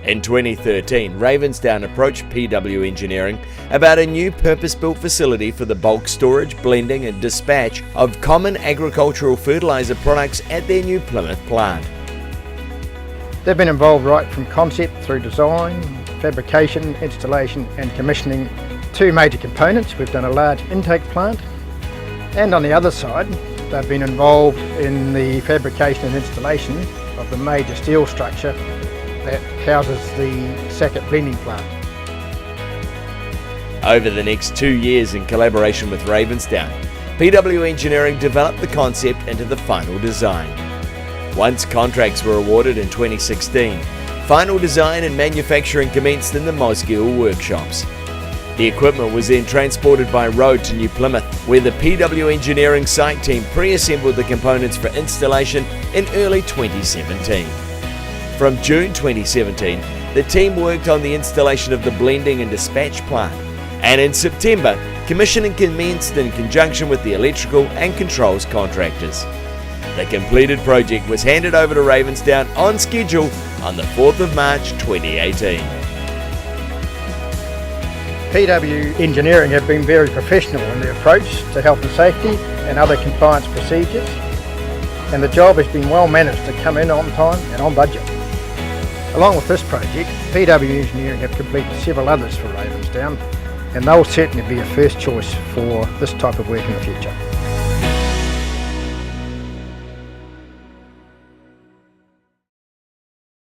In 2013, Ravensdown approached PW Engineering about a new purpose-built facility for the bulk storage, blending and dispatch of common agricultural fertiliser products at their new Plymouth plant. They've been involved right from concept through design, fabrication, installation and commissioning two major components. We've done a large intake plant, and on the other side they've been involved in the fabrication and installation of the major steel structure that houses the Sackett blending plant. Over the next 2 years, in collaboration with Ravensdown, PW Engineering developed the concept into the final design. Once contracts were awarded in 2016, final design and manufacturing commenced in the Mosgiel workshops. The equipment was then transported by road to New Plymouth, where the PW Engineering site team pre-assembled the components for installation in early 2017. From June 2017, the team worked on the installation of the blending and dispatch plant, and in September, commissioning commenced in conjunction with the electrical and controls contractors. The completed project was handed over to Ravensdown on schedule on the 4th of March 2018. PW Engineering have been very professional in their approach to health and safety and other compliance procedures, and the job has been well managed to come in on time and on budget. Along with this project, PW Engineering have completed several others for Ravensdown, and they'll certainly be a first choice for this type of work in the future.